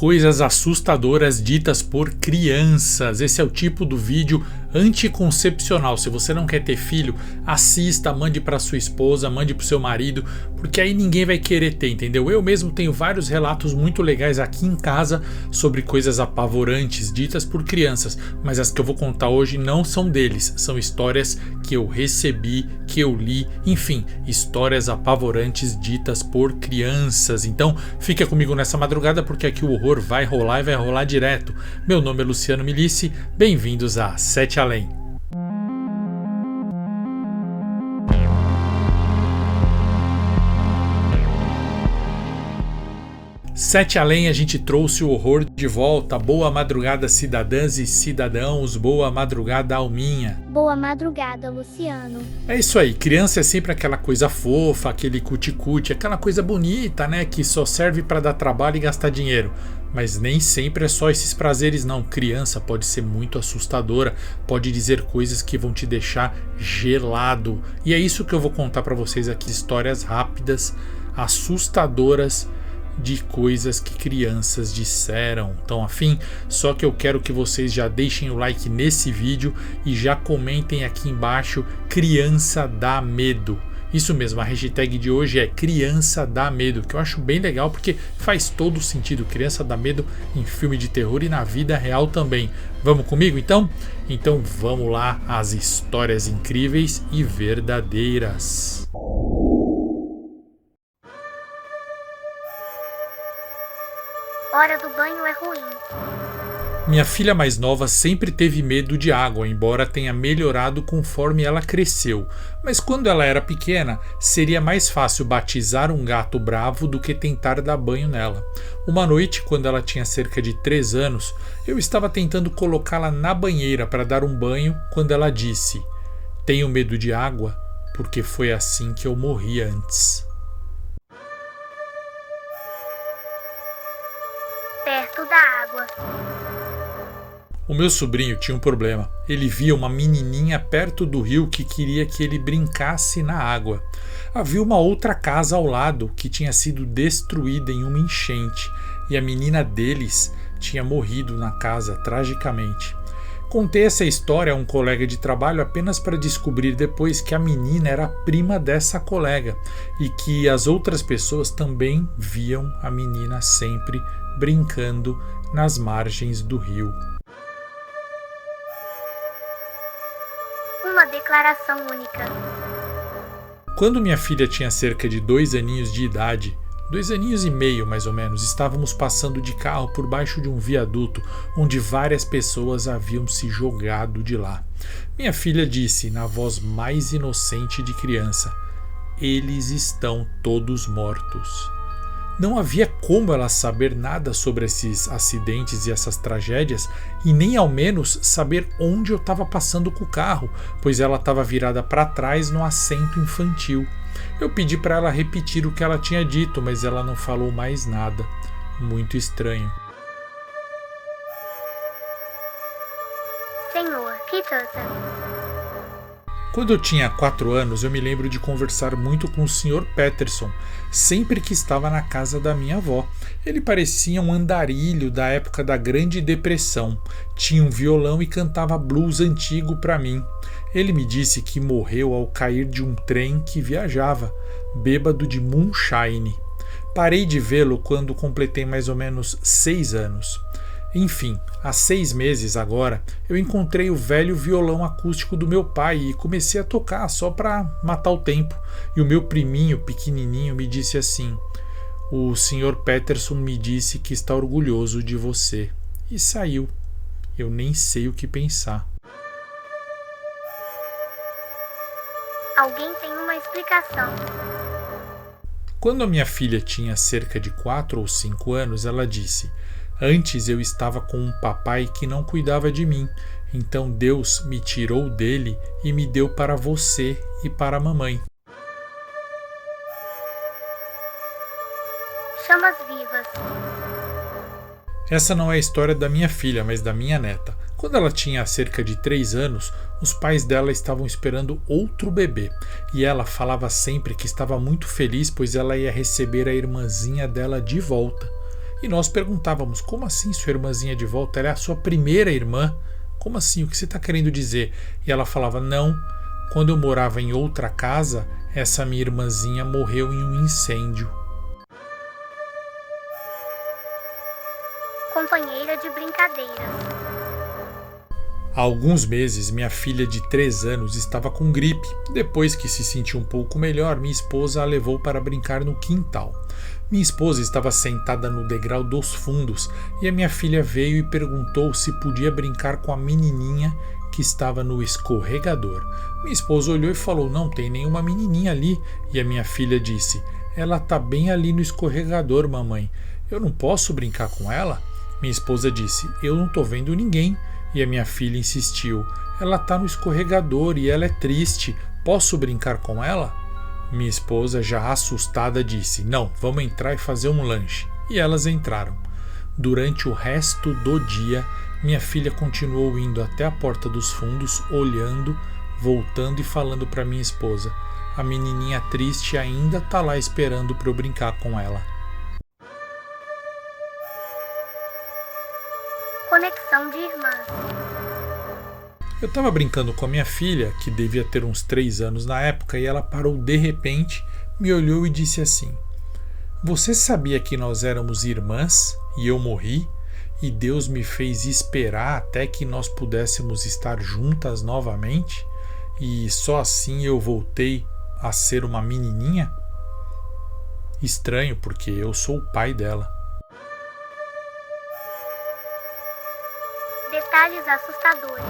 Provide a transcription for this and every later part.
coisas assustadoras ditas por crianças. Esse é o tipo do vídeo anticoncepcional. Se você não quer ter filho, assista, mande para sua esposa, mande para o seu marido, porque aí ninguém vai querer ter, entendeu? Eu mesmo tenho vários relatos muito legais aqui em casa sobre coisas apavorantes ditas por crianças, mas as que eu vou contar hoje não são deles, são histórias que eu recebi, que eu li, enfim, histórias apavorantes ditas por crianças. Então fica comigo nessa madrugada porque aqui o horror vai rolar e vai rolar direto. Meu nome é Luciano Milici, bem-vindos a Sete Além. Sete Além, a gente trouxe o horror de volta. Boa madrugada, cidadãs e cidadãos. Boa madrugada, Alminha. Boa madrugada, Luciano. É isso aí, criança é sempre aquela coisa fofa, aquele cuti-cuti, aquela coisa bonita, né? Que só serve para dar trabalho e gastar dinheiro. Mas nem sempre é só esses prazeres não. Criança pode ser muito assustadora, pode dizer coisas que vão te deixar gelado. E é isso que eu vou contar para vocês aqui, histórias rápidas, assustadoras, de coisas que crianças disseram. Então, afim, só que eu quero que vocês já deixem o like nesse vídeo e já comentem aqui embaixo: criança dá medo. Isso mesmo, a hashtag de hoje é criança dá medo, que eu acho bem legal porque faz todo sentido. Criança dá medo em filme de terror e na vida real também. Vamos comigo então? Então vamos lá às histórias incríveis e verdadeiras. Hora do banho é ruim. Minha filha mais nova sempre teve medo de água, embora tenha melhorado conforme ela cresceu. Mas quando ela era pequena, seria mais fácil batizar um gato bravo do que tentar dar banho nela. Uma noite, quando ela tinha cerca de 3 anos, eu estava tentando colocá-la na banheira para dar um banho quando ela disse: "Tenho medo de água porque foi assim que eu morri antes." Perto da água. O meu sobrinho tinha um problema. Ele via uma menininha perto do rio que queria que ele brincasse na água. Havia uma outra casa ao lado que tinha sido destruída em uma enchente e a menina deles tinha morrido na casa tragicamente. Contei essa história a um colega de trabalho apenas para descobrir depois que a menina era prima dessa colega e que as outras pessoas também viam a menina sempre brincando nas margens do rio. Uma declaração única. Quando minha filha tinha cerca de 2 aninhos de idade, 2 aninhos e meio mais ou menos, estávamos passando de carro por baixo de um viaduto onde várias pessoas haviam se jogado de lá. Minha filha disse, na voz mais inocente de criança: "Eles estão todos mortos." Não havia como ela saber nada sobre esses acidentes e essas tragédias e nem ao menos saber onde eu estava passando com o carro, pois ela estava virada para trás no assento infantil. Eu pedi para ela repetir o que ela tinha dito, mas ela não falou mais nada. Muito estranho. Senhor Peterson. Quando eu tinha 4 anos, eu me lembro de conversar muito com o Sr. Peterson, sempre que estava na casa da minha avó. Ele parecia um andarilho da época da Grande Depressão. Tinha um violão e cantava blues antigo para mim. Ele me disse que morreu ao cair de um trem que viajava, bêbado de moonshine. Parei de vê-lo quando completei mais ou menos 6 anos. Enfim, há 6 meses agora, eu encontrei o velho violão acústico do meu pai e comecei a tocar só para matar o tempo. E o meu priminho pequenininho me disse assim: "O Sr. Peterson me disse que está orgulhoso de você." E saiu. Eu nem sei o que pensar. Alguém tem uma explicação. Quando a minha filha tinha cerca de 4 ou 5 anos, ela disse: "Antes eu estava com um papai que não cuidava de mim, então Deus me tirou dele e me deu para você e para a mamãe." Chamas vivas. Essa não é a história da minha filha, mas da minha neta. Quando ela tinha cerca de 3 anos, os pais dela estavam esperando outro bebê e ela falava sempre que estava muito feliz pois ela ia receber a irmãzinha dela de volta. E nós perguntávamos: como assim sua irmãzinha de volta? Ela é a sua primeira irmã? Como assim? O que você está querendo dizer? E ela falava: não, quando eu morava em outra casa, essa minha irmãzinha morreu em um incêndio. Companheira de brincadeiras. Há alguns meses, minha filha de 3 anos estava com gripe. Depois que se sentiu um pouco melhor, minha esposa a levou para brincar no quintal. Minha esposa estava sentada no degrau dos fundos e a minha filha veio e perguntou se podia brincar com a menininha que estava no escorregador. Minha esposa olhou e falou: não tem nenhuma menininha ali. E a minha filha disse: ela está bem ali no escorregador, mamãe. Eu não posso brincar com ela? Minha esposa disse: eu não estou vendo ninguém. E a minha filha insistiu: ela está no escorregador e ela é triste. Posso brincar com ela? Minha esposa, já assustada, disse: não, vamos entrar e fazer um lanche. E elas entraram. Durante o resto do dia, minha filha continuou indo até a porta dos fundos, olhando, voltando e falando para minha esposa: a menininha triste ainda está lá esperando para eu brincar com ela. Conexão de irmãs. Eu estava brincando com a minha filha, que devia ter uns 3 anos na época, e ela parou de repente, me olhou e disse assim: você sabia que nós éramos irmãs e eu morri? E Deus me fez esperar até que nós pudéssemos estar juntas novamente? E só assim eu voltei a ser uma menininha? Estranho, porque eu sou o pai dela. Detalhes assustadores.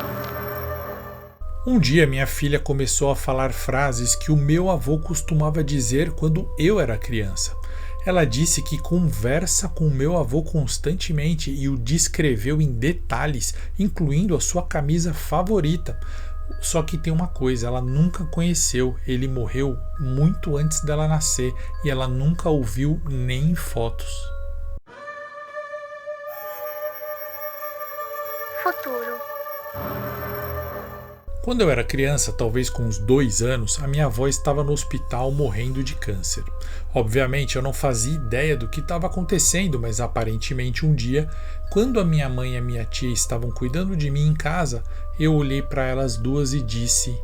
Um dia minha filha começou a falar frases que o meu avô costumava dizer quando eu era criança. Ela disse que conversa com o meu avô constantemente e o descreveu em detalhes, incluindo a sua camisa favorita. Só que tem uma coisa, ela nunca conheceu, ele morreu muito antes dela nascer e ela nunca o viu nem em fotos. Futuro. Quando eu era criança, talvez com uns 2 anos, a minha avó estava no hospital morrendo de câncer. Obviamente eu não fazia ideia do que estava acontecendo, mas aparentemente um dia, quando a minha mãe e a minha tia estavam cuidando de mim em casa, eu olhei para elas duas e disse: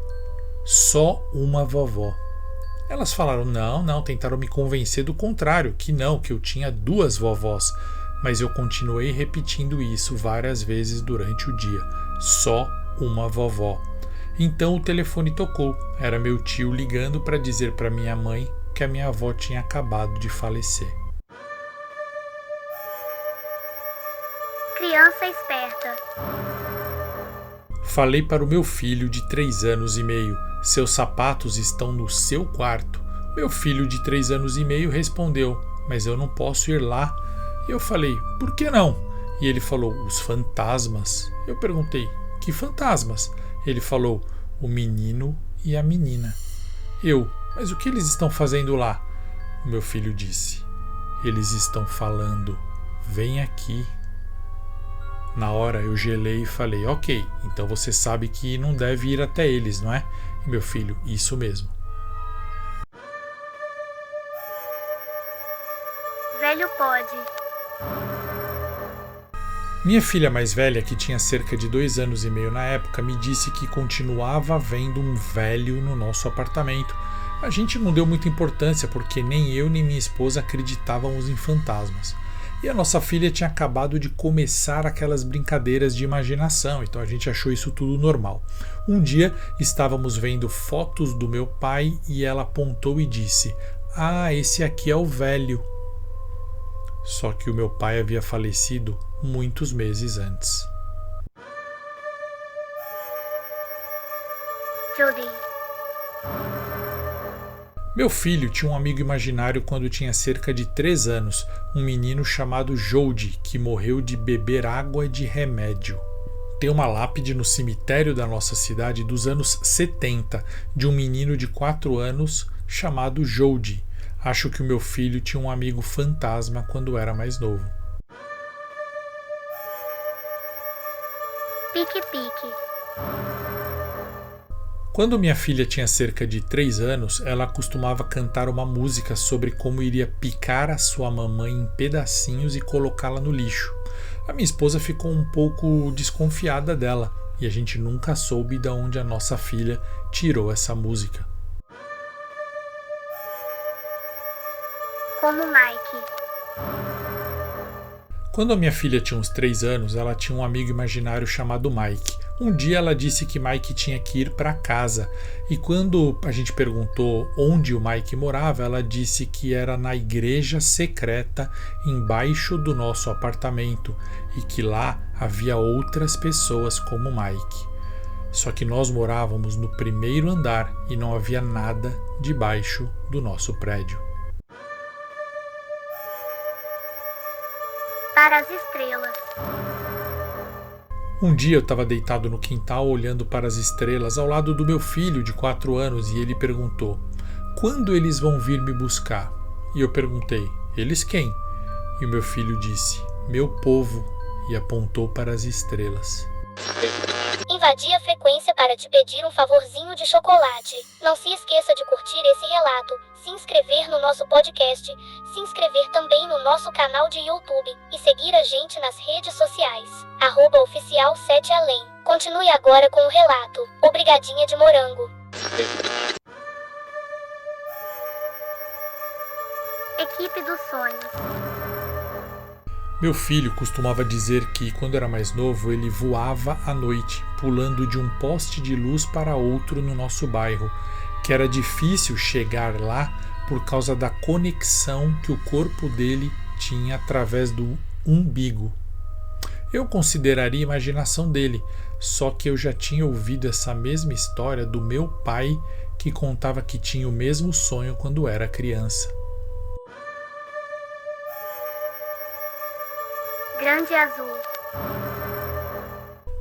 só uma vovó. Elas falaram: não, tentaram me convencer do contrário, que não, que eu tinha 2 vovós. Mas eu continuei repetindo isso várias vezes durante o dia: só uma vovó. Então o telefone tocou. Era meu tio ligando para dizer para minha mãe que a minha avó tinha acabado de falecer. Criança esperta. Falei para o meu filho de 3 anos e meio: seus sapatos estão no seu quarto. Meu filho de 3 anos e meio respondeu: mas eu não posso ir lá. Eu falei: por que não? E ele falou: os fantasmas. Eu perguntei: que fantasmas? Ele falou: o menino e a menina. Mas o que eles estão fazendo lá? O meu filho disse: eles estão falando, vem aqui. Na hora eu gelei e falei: ok, então você sabe que não deve ir até eles, não é? E meu filho: isso mesmo. Velho pode. Minha filha mais velha, que tinha cerca de 2 anos e meio na época, me disse que continuava vendo um velho no nosso apartamento. A gente não deu muita importância porque nem eu nem minha esposa acreditávamos em fantasmas. E a nossa filha tinha acabado de começar aquelas brincadeiras de imaginação, então a gente achou isso tudo normal. Um dia estávamos vendo fotos do meu pai e ela apontou e disse: ah, esse aqui é o velho. Só que o meu pai havia falecido muitos meses antes. Judy. Meu filho tinha um amigo imaginário quando tinha cerca de 3 anos, um menino chamado Jody, que morreu de beber água de remédio. Tem uma lápide no cemitério da nossa cidade dos anos 70, de um menino de 4 anos chamado Jody. Acho que o meu filho tinha um amigo fantasma quando era mais novo. Pique-pique. Quando minha filha tinha cerca de 3 anos, ela costumava cantar uma música sobre como iria picar a sua mamãe em pedacinhos e colocá-la no lixo. A minha esposa ficou um pouco desconfiada dela e a gente nunca soube de onde a nossa filha tirou essa música. Como Mike. Quando a minha filha tinha uns 3 anos, ela tinha um amigo imaginário chamado Mike. Um dia ela disse que Mike tinha que ir para casa e quando a gente perguntou onde o Mike morava, ela disse que era na igreja secreta embaixo do nosso apartamento e que lá havia outras pessoas como Mike. Só que nós morávamos no primeiro andar e não havia nada debaixo do nosso prédio. Para as estrelas. Um dia eu estava deitado no quintal olhando para as estrelas ao lado do meu filho de 4 anos e ele perguntou: "Quando eles vão vir me buscar?" E eu perguntei: "Eles quem?" E o meu filho disse: "Meu povo", e apontou para as estrelas. Invadi a frequência para te pedir um favorzinho de chocolate. Não se esqueça de curtir esse relato, se inscrever no nosso podcast, se inscrever também no nosso canal de YouTube e seguir a gente nas redes sociais. @oficial 7 além. Continue agora com o relato. Obrigadinha de morango. Equipe dos sonhos. Meu filho costumava dizer que, quando era mais novo, ele voava à noite, pulando de um poste de luz para outro no nosso bairro, que era difícil chegar lá por causa da conexão que o corpo dele tinha através do umbigo. Eu consideraria a imaginação dele, só que eu já tinha ouvido essa mesma história do meu pai, que contava que tinha o mesmo sonho quando era criança. Grande azul.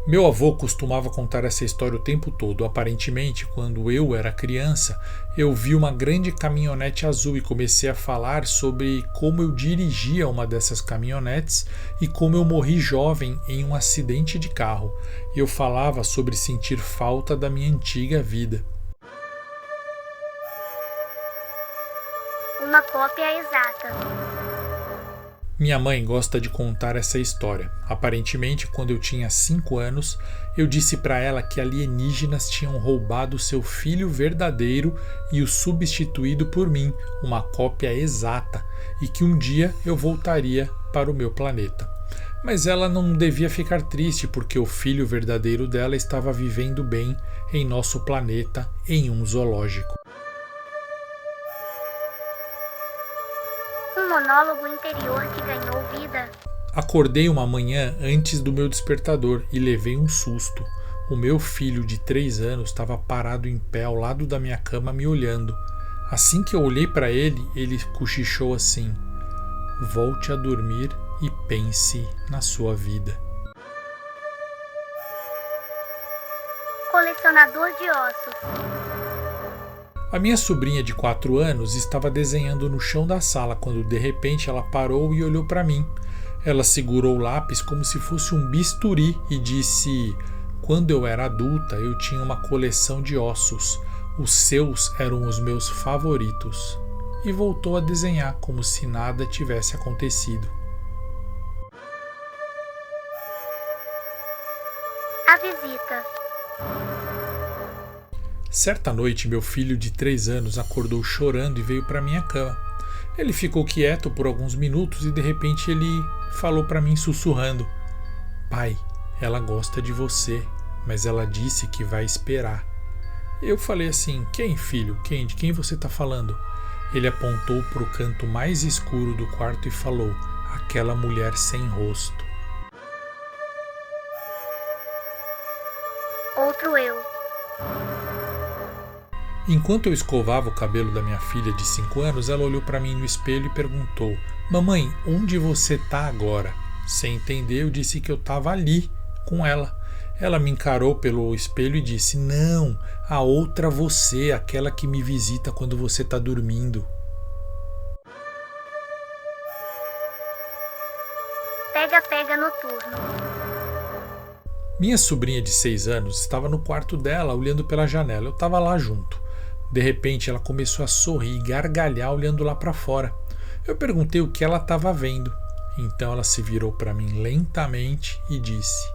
Meu avô costumava contar essa história o tempo todo. Aparentemente, quando eu era criança, eu vi uma grande caminhonete azul e comecei a falar sobre como eu dirigia uma dessas caminhonetes e como eu morri jovem em um acidente de carro. Eu falava sobre sentir falta da minha antiga vida. Uma cópia exata. Minha mãe gosta de contar essa história. Aparentemente, quando eu tinha 5 anos, eu disse para ela que alienígenas tinham roubado seu filho verdadeiro e o substituído por mim, uma cópia exata, e que um dia eu voltaria para o meu planeta. Mas ela não devia ficar triste porque o filho verdadeiro dela estava vivendo bem em nosso planeta, em um zoológico. Um monólogo interior que ganhou vida. Acordei uma manhã antes do meu despertador e levei um susto. O meu filho de 3 anos estava parado em pé ao lado da minha cama me olhando. Assim que eu olhei para ele, ele cochichou assim: "Volte a dormir e pense na sua vida." Colecionador de ossos. A minha sobrinha de 4 anos estava desenhando no chão da sala quando de repente ela parou e olhou para mim. Ela segurou o lápis como se fosse um bisturi e disse: "Quando eu era adulta, eu tinha uma coleção de ossos. Os seus eram os meus favoritos." E voltou a desenhar como se nada tivesse acontecido. A visita. Certa noite, meu filho de 3 anos acordou chorando e veio para minha cama. Ele ficou quieto por alguns minutos e de repente ele falou para mim sussurrando: "Pai, ela gosta de você, mas ela disse que vai esperar." Eu falei assim: "Quem, filho? Quem? De quem você está falando?" Ele apontou para o canto mais escuro do quarto e falou: "Aquela mulher sem rosto." Outro eu. Enquanto eu escovava o cabelo da minha filha de 5 anos, ela olhou para mim no espelho e perguntou: "Mamãe, onde você tá agora?" Sem entender, eu disse que eu estava ali, com ela. Ela me encarou pelo espelho e disse: "Não, a outra você, aquela que me visita quando você está dormindo." Pega-pega noturno. Minha sobrinha de 6 anos estava no quarto dela olhando pela janela. Eu estava lá junto. De repente ela começou a sorrir e gargalhar olhando lá para fora. Eu perguntei o que ela estava vendo. Então ela se virou para mim lentamente e disse: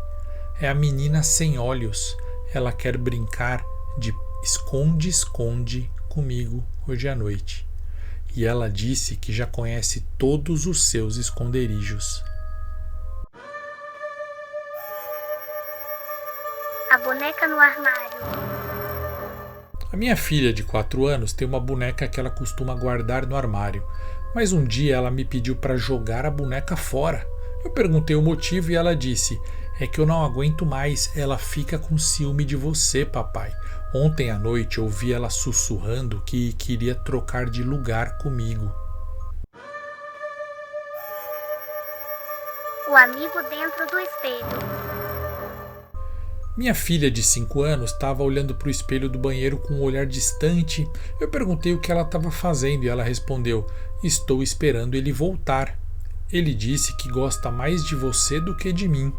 "É a menina sem olhos. Ela quer brincar de esconde-esconde comigo hoje à noite. E ela disse que já conhece todos os seus esconderijos." A boneca no armário. A minha filha de 4 anos tem uma boneca que ela costuma guardar no armário, mas um dia ela me pediu para jogar a boneca fora. Eu perguntei o motivo e ela disse: "É que eu não aguento mais, ela fica com ciúme de você, papai. Ontem à noite eu ouvi ela sussurrando que queria trocar de lugar comigo." O amigo dentro do espelho. Minha filha de 5 anos estava olhando para o espelho do banheiro com um olhar distante. Eu perguntei o que ela estava fazendo e ela respondeu: "Estou esperando ele voltar. Ele disse que gosta mais de você do que de mim."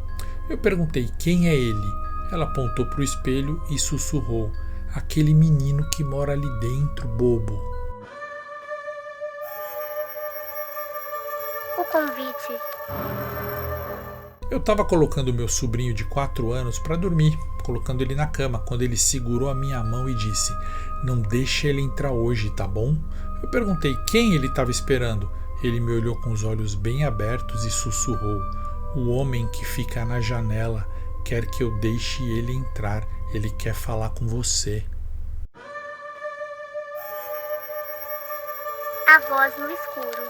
Eu perguntei: "Quem é ele?" Ela apontou para o espelho e sussurrou: "Aquele menino que mora ali dentro, bobo." O convite. Eu estava colocando meu sobrinho de 4 anos para dormir, colocando ele na cama, quando ele segurou a minha mão e disse: "Não deixe ele entrar hoje, tá bom?" Eu perguntei quem ele estava esperando. Ele me olhou com os olhos bem abertos e sussurrou: "O homem que fica na janela quer que eu deixe ele entrar. Ele quer falar com você." A voz no escuro.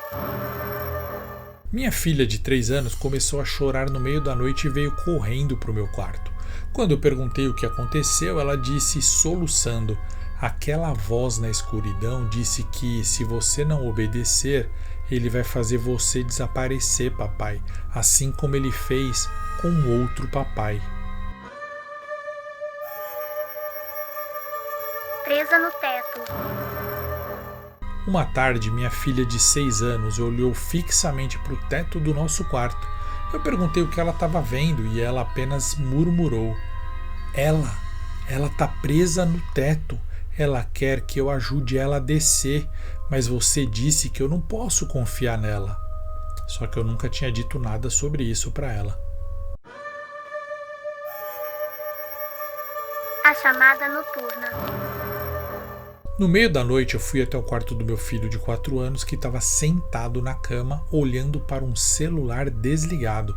Minha filha de 3 anos começou a chorar no meio da noite e veio correndo para o meu quarto. Quando eu perguntei o que aconteceu, ela disse soluçando: "Aquela voz na escuridão disse que se você não obedecer, ele vai fazer você desaparecer, papai, assim como ele fez com outro papai." Presa no teto. Uma tarde, minha filha de 6 anos olhou fixamente para o teto do nosso quarto. Eu perguntei o que ela estava vendo e ela apenas murmurou: Ela tá presa no teto. Ela quer que eu ajude ela a descer, mas você disse que eu não posso confiar nela." Só que eu nunca tinha dito nada sobre isso para ela. A chamada noturna. No meio da noite eu fui até o quarto do meu filho de 4 anos que estava sentado na cama olhando para um celular desligado.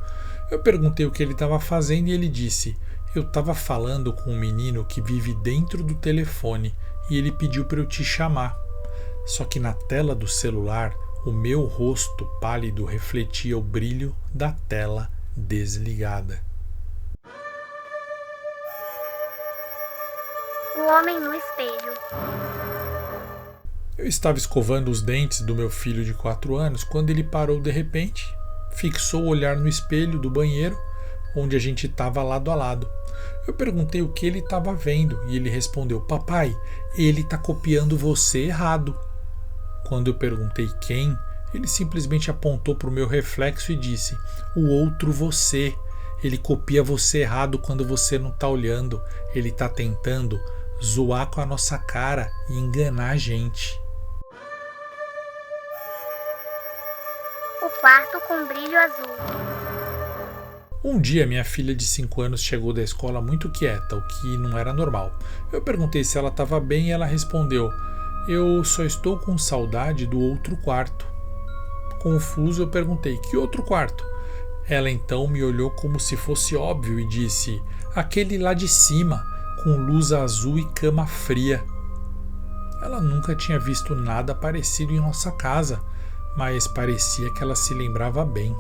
Eu perguntei o que ele estava fazendo e ele disse: "Eu estava falando com um menino que vive dentro do telefone e ele pediu para eu te chamar." Só que na tela do celular o meu rosto pálido refletia o brilho da tela desligada. O homem no espelho. Eu estava escovando os dentes do meu filho de 4 anos quando ele parou de repente, fixou o olhar no espelho do banheiro, onde a gente estava lado a lado. Eu perguntei o que ele estava vendo e ele respondeu: "Papai, ele está copiando você errado." Quando eu perguntei quem, ele simplesmente apontou para o meu reflexo e disse: "O outro você. Ele copia você errado quando você não está olhando. Ele está tentando zoar com a nossa cara e enganar a gente." O quarto com brilho azul. Um dia minha filha de 5 anos chegou da escola muito quieta, o que não era normal. Eu perguntei se ela estava bem e ela respondeu: "Eu só estou com saudade do outro quarto." Confuso, eu perguntei: "Que outro quarto?" Ela então me olhou como se fosse óbvio e disse: "Aquele lá de cima, com luz azul e cama fria." Ela nunca tinha visto nada parecido em nossa casa, mas parecia que ela se lembrava bem.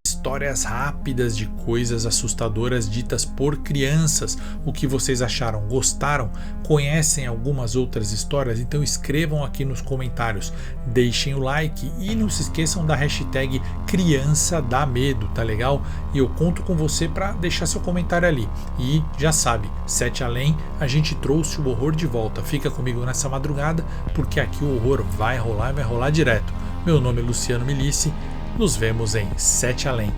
Histórias rápidas de coisas assustadoras ditas por crianças. O que vocês acharam? Gostaram? Conhecem algumas outras histórias? Então escrevam aqui nos comentários. Deixem o like e não se esqueçam da hashtag Criança Dá Medo, tá legal? E eu conto com você para deixar seu comentário ali. E já sabe, 7 Além, a gente trouxe o horror de volta. Fica comigo nessa madrugada, porque aqui o horror vai rolar e vai rolar direto. Meu nome é Luciano Milici. Nos vemos em 7 Além.